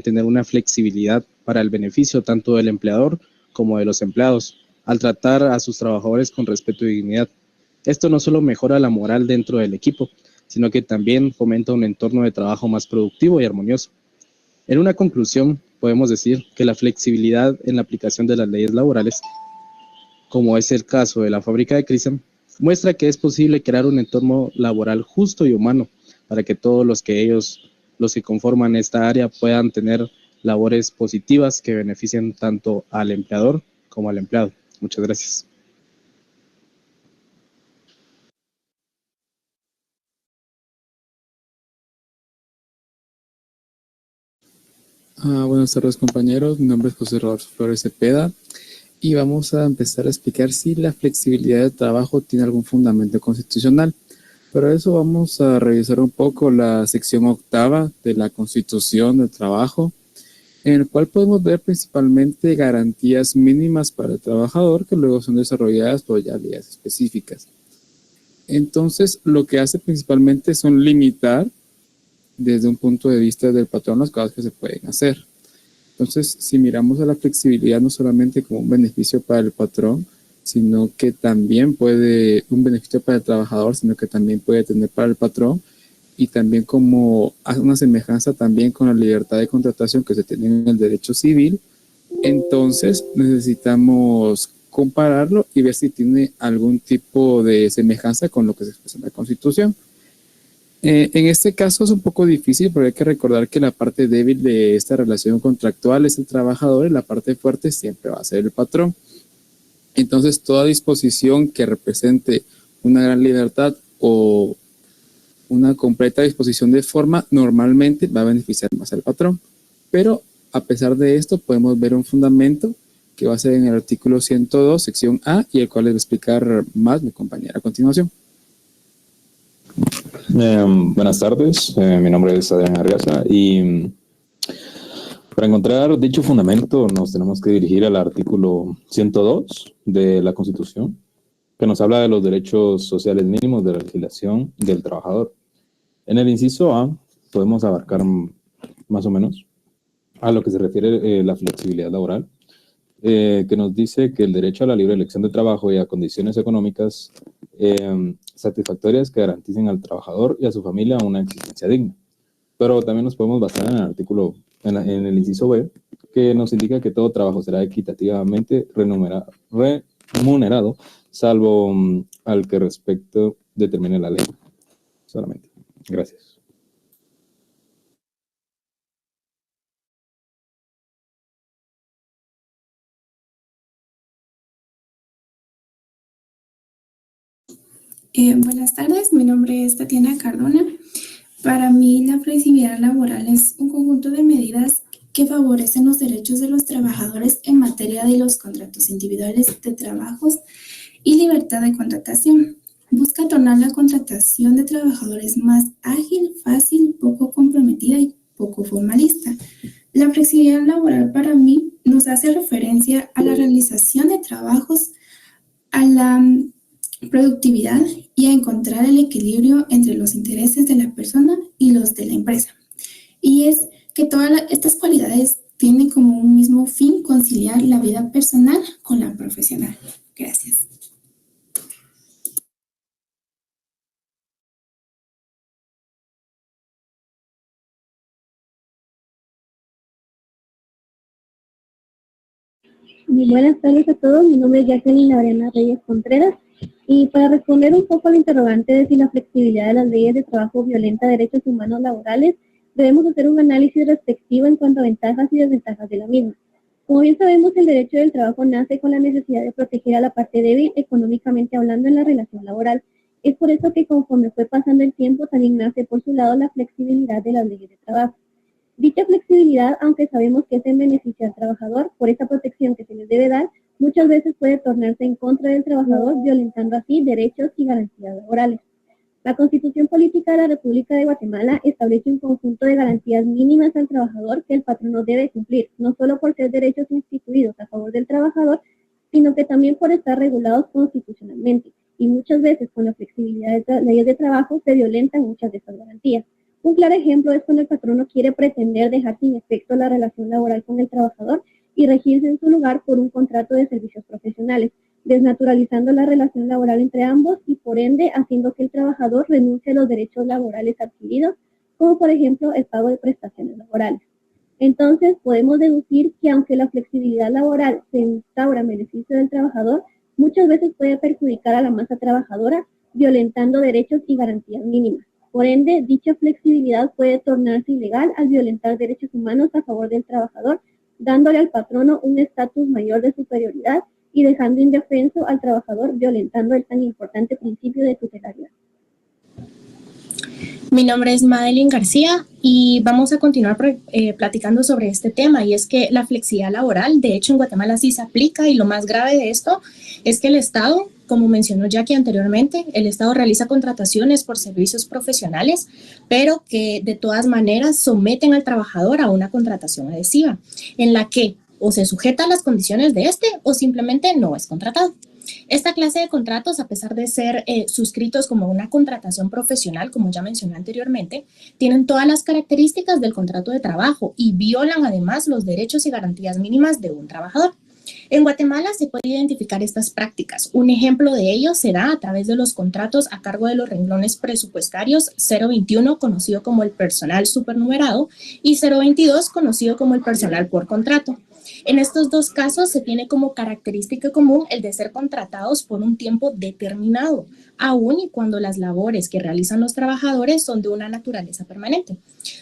tener una flexibilidad para el beneficio tanto del empleador como de los empleados, al tratar a sus trabajadores con respeto y dignidad. Esto no solo mejora la moral dentro del equipo, sino que también fomenta un entorno de trabajo más productivo y armonioso. En una conclusión, podemos decir que la flexibilidad en la aplicación de las leyes laborales, como es el caso de la fábrica de Christian, muestra que es posible crear un entorno laboral justo y humano para que todos los que conforman esta área puedan tener labores positivas que beneficien tanto al empleador como al empleado. Muchas gracias. Buenas tardes, compañeros. Mi nombre es José Rodolfo Flores Cepeda y vamos a empezar a explicar si la flexibilidad de trabajo tiene algún fundamento constitucional. Para eso vamos a revisar un poco la sección 8ª de la Constitución del Trabajo, en el cual podemos ver principalmente garantías mínimas para el trabajador que luego son desarrolladas por ya leyes específicas. Entonces, lo que hace principalmente son limitar desde un punto de vista del patrón las cosas que se pueden hacer. Entonces, si miramos a la flexibilidad no solamente como un beneficio para el patrón, sino que también puede, un beneficio para el trabajador, sino que también puede tener para el patrón, y también como hace una semejanza también con la libertad de contratación que se tiene en el derecho civil. Entonces necesitamos compararlo y ver si tiene algún tipo de semejanza con lo que se expresa en la Constitución. En este caso es un poco difícil porque hay que recordar que la parte débil de esta relación contractual es el trabajador y la parte fuerte siempre va a ser el patrón. Entonces, toda disposición que represente una gran libertad o una completa disposición de forma normalmente va a beneficiar más al patrón. Pero a pesar de esto, podemos ver un fundamento que va a ser en el artículo 102, sección A, y el cual les va a explicar más mi compañera a continuación. Buenas tardes, mi nombre es Adrián Arriaza y para encontrar dicho fundamento nos tenemos que dirigir al artículo 102 de la Constitución, que nos habla de los derechos sociales mínimos de la legislación del trabajador. En el inciso A podemos abarcar más o menos a lo que se refiere la flexibilidad laboral, que nos dice que el derecho a la libre elección de trabajo y a condiciones económicas satisfactorias que garanticen al trabajador y a su familia una existencia digna. Pero también nos podemos basar en el artículo, en el inciso B, que nos indica que todo trabajo será equitativamente remunerado, salvo al que respecto determine la ley. Solamente. Gracias. Buenas tardes, mi nombre es Tatiana Cardona. Para mí, la flexibilidad laboral es un conjunto de medidas que favorecen los derechos de los trabajadores en materia de los contratos individuales de trabajos y libertad de contratación. Busca tornar la contratación de trabajadores más ágil, fácil, poco comprometida y poco formalista. La flexibilidad laboral para mí nos hace referencia a la realización de trabajos, a la productividad y a encontrar el equilibrio entre los intereses de la persona y los de la empresa. Y es que todas estas cualidades tienen como un mismo fin conciliar la vida personal con la profesional. Gracias. Muy buenas tardes a todos, mi nombre es Jacqueline Adriana Reyes Contreras y para responder un poco al interrogante de si la flexibilidad de las leyes de trabajo violenta derechos humanos laborales, debemos hacer un análisis respectivo en cuanto a ventajas y desventajas de la misma. Como bien sabemos, el derecho del trabajo nace con la necesidad de proteger a la parte débil económicamente hablando en la relación laboral. Es por eso que conforme fue pasando el tiempo también nace por su lado la flexibilidad de las leyes de trabajo. Dicha flexibilidad, aunque sabemos que es en beneficio al trabajador por esa protección que se les debe dar, muchas veces puede tornarse en contra del trabajador, violentando así derechos y garantías laborales. La Constitución Política de la República de Guatemala establece un conjunto de garantías mínimas al trabajador que el patrono debe cumplir, no solo por ser derechos instituidos a favor del trabajador, sino que también por estar regulados constitucionalmente. Y muchas veces con la flexibilidad de las leyes de trabajo se violentan muchas de esas garantías. Un claro ejemplo es cuando el patrono quiere pretender dejar sin efecto la relación laboral con el trabajador y regirse en su lugar por un contrato de servicios profesionales, desnaturalizando la relación laboral entre ambos y por ende haciendo que el trabajador renuncie a los derechos laborales adquiridos, como por ejemplo el pago de prestaciones laborales. Entonces podemos deducir que aunque la flexibilidad laboral se instaura en beneficio del trabajador, muchas veces puede perjudicar a la masa trabajadora, violentando derechos y garantías mínimas. Por ende, dicha flexibilidad puede tornarse ilegal al violentar derechos humanos a favor del trabajador, dándole al patrono un estatus mayor de superioridad y dejando indefenso al trabajador, violentando el tan importante principio de tutelaridad. Mi nombre es Madeline García y vamos a continuar platicando sobre este tema, y es que la flexibilidad laboral, de hecho en Guatemala sí se aplica, y lo más grave de esto es que el Estado, como mencionó Jackie anteriormente, el Estado realiza contrataciones por servicios profesionales, pero que de todas maneras someten al trabajador a una contratación adhesiva, en la que o se sujeta a las condiciones de este o simplemente no es contratado. Esta clase de contratos, a pesar de ser suscritos como una contratación profesional, como ya mencioné anteriormente, tienen todas las características del contrato de trabajo y violan además los derechos y garantías mínimas de un trabajador. En Guatemala se puede identificar estas prácticas. Un ejemplo de ello se da a través de los contratos a cargo de los renglones presupuestarios 021, conocido como el personal supernumerado, y 022, conocido como el personal por contrato. En estos dos casos se tiene como característica común el de ser contratados por un tiempo determinado, aun y cuando las labores que realizan los trabajadores son de una naturaleza permanente,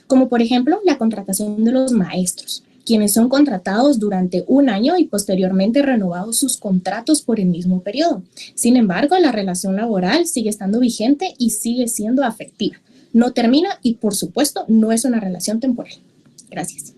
como por ejemplo la contratación de los maestros, quienes son contratados durante un año y posteriormente renovados sus contratos por el mismo periodo. Sin embargo, la relación laboral sigue estando vigente y sigue siendo afectiva. No termina y, por supuesto, no es una relación temporal. Gracias.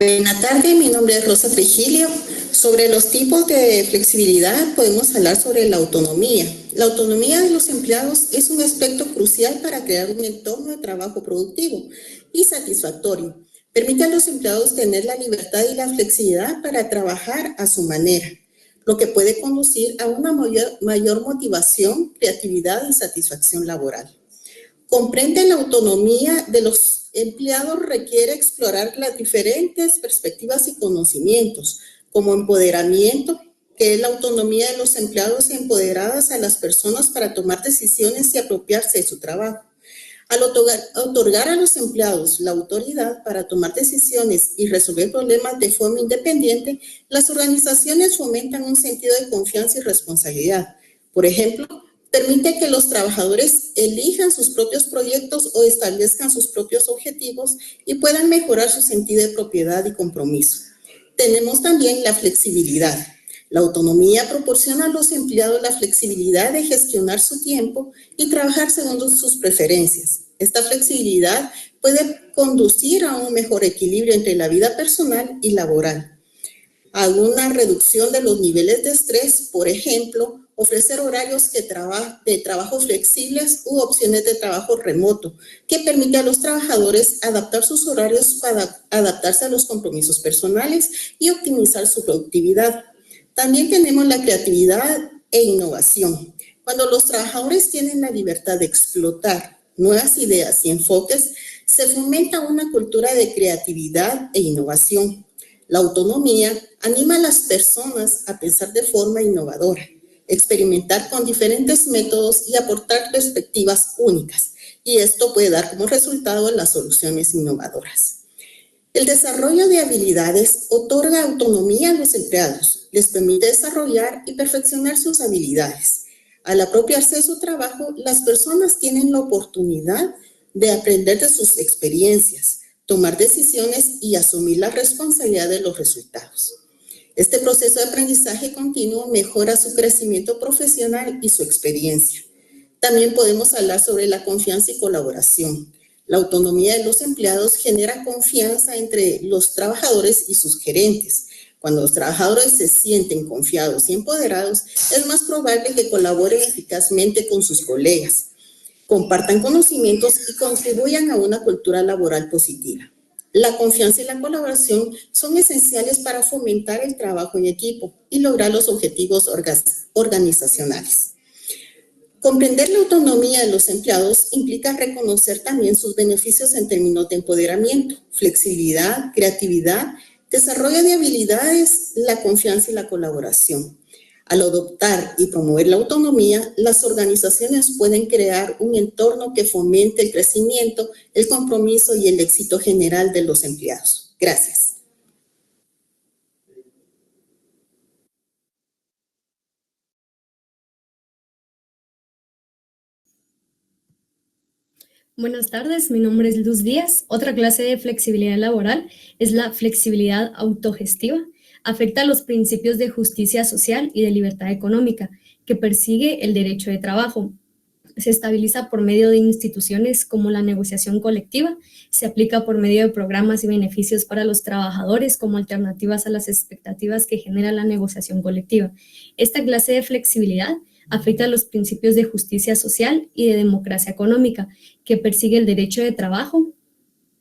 Buenas tardes, mi nombre es Rosa Trigilio. Sobre los tipos de flexibilidad podemos hablar sobre la autonomía. La autonomía de los empleados es un aspecto crucial para crear un entorno de trabajo productivo y satisfactorio. Permite a los empleados tener la libertad y la flexibilidad para trabajar a su manera, lo que puede conducir a una mayor motivación, creatividad y satisfacción laboral. Comprende la autonomía de los empleados requiere explorar las diferentes perspectivas y conocimientos, como empoderamiento, que es la autonomía de los empleados empoderadas a las personas para tomar decisiones y apropiarse de su trabajo. Al otorgar a los empleados la autoridad para tomar decisiones y resolver problemas de forma independiente, las organizaciones fomentan un sentido de confianza y responsabilidad. Por ejemplo, permite que los trabajadores elijan sus propios proyectos o establezcan sus propios objetivos y puedan mejorar su sentido de propiedad y compromiso. Tenemos también la flexibilidad. La autonomía proporciona a los empleados la flexibilidad de gestionar su tiempo y trabajar según sus preferencias. Esta flexibilidad puede conducir a un mejor equilibrio entre la vida personal y laboral, a una reducción de los niveles de estrés, por ejemplo, ofrecer horarios de trabajo flexibles u opciones de trabajo remoto, que permite a los trabajadores adaptar sus horarios para adaptarse a los compromisos personales y optimizar su productividad. También tenemos la creatividad e innovación. Cuando los trabajadores tienen la libertad de explotar nuevas ideas y enfoques, se fomenta una cultura de creatividad e innovación. La autonomía anima a las personas a pensar de forma innovadora, experimentar con diferentes métodos y aportar perspectivas únicas. Y esto puede dar como resultado las soluciones innovadoras. El desarrollo de habilidades otorga autonomía a los empleados, les permite desarrollar y perfeccionar sus habilidades. Al apropiarse de su trabajo, las personas tienen la oportunidad de aprender de sus experiencias, tomar decisiones y asumir la responsabilidad de los resultados. Este proceso de aprendizaje continuo mejora su crecimiento profesional y su experiencia. También podemos hablar sobre la confianza y colaboración. La autonomía de los empleados genera confianza entre los trabajadores y sus gerentes. Cuando los trabajadores se sienten confiados y empoderados, es más probable que colaboren eficazmente con sus colegas, compartan conocimientos y contribuyan a una cultura laboral positiva. La confianza y la colaboración son esenciales para fomentar el trabajo en equipo y lograr los objetivos organizacionales. Comprender la autonomía de los empleados implica reconocer también sus beneficios en términos de empoderamiento, flexibilidad, creatividad, desarrollo de habilidades, la confianza y la colaboración. Al adoptar y promover la autonomía, las organizaciones pueden crear un entorno que fomente el crecimiento, el compromiso y el éxito general de los empleados. Gracias. Buenas tardes, mi nombre es Luz Díaz. Otra clase de flexibilidad laboral es la flexibilidad autogestiva. Afecta a los principios de justicia social y de libertad económica, que persigue el derecho de trabajo. Se estabiliza por medio de instituciones como la negociación colectiva, se aplica por medio de programas y beneficios para los trabajadores como alternativas a las expectativas que genera la negociación colectiva. Esta clase de flexibilidad afecta a los principios de justicia social y de democracia económica, que persigue el derecho de trabajo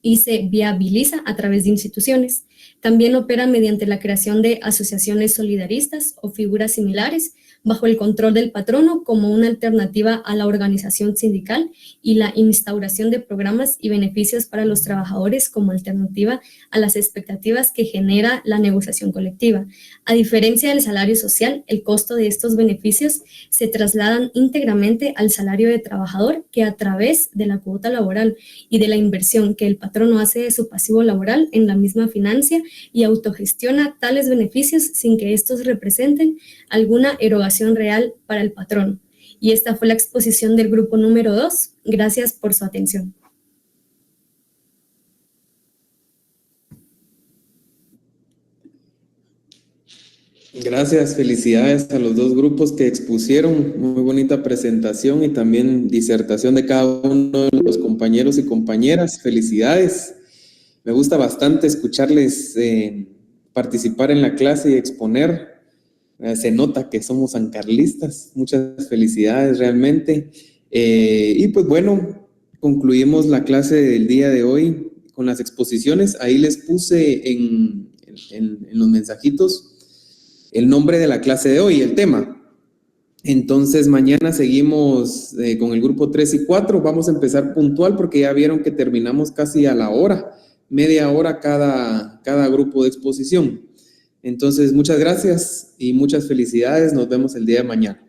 y se viabiliza a través de instituciones. También opera mediante la creación de asociaciones solidaristas o figuras similares bajo el control del patrono como una alternativa a la organización sindical y la instauración de programas y beneficios para los trabajadores como alternativa a las expectativas que genera la negociación colectiva. A diferencia del salario social, el costo de estos beneficios se trasladan íntegramente al salario de trabajador, que a través de la cuota laboral y de la inversión que el patrono hace de su pasivo laboral en la misma financia y autogestiona tales beneficios sin que estos representen alguna erogación real para el patrono. Y esta fue la exposición del grupo número 2. Gracias por su atención. Gracias, felicidades a los dos grupos que expusieron. Muy bonita presentación y también disertación de cada uno de los compañeros y compañeras. Felicidades. Me gusta bastante escucharles participar en la clase y exponer. Se nota que somos sancarlistas. Muchas felicidades realmente. Y pues bueno, concluimos la clase del día de hoy con las exposiciones. Ahí les puse en los mensajitos el nombre de la clase de hoy, el tema. Entonces mañana seguimos con el grupo 3 y 4. Vamos a empezar puntual porque ya vieron que terminamos casi a la hora, media hora cada grupo de exposición. Entonces muchas gracias y muchas felicidades. Nos vemos el día de mañana.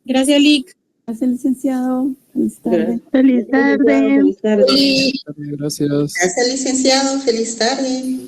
Gracias, Lic. Gracias, licenciado. Feliz tarde. Feliz tarde. Feliz tarde. Gracias. Gracias, licenciado. Feliz tarde.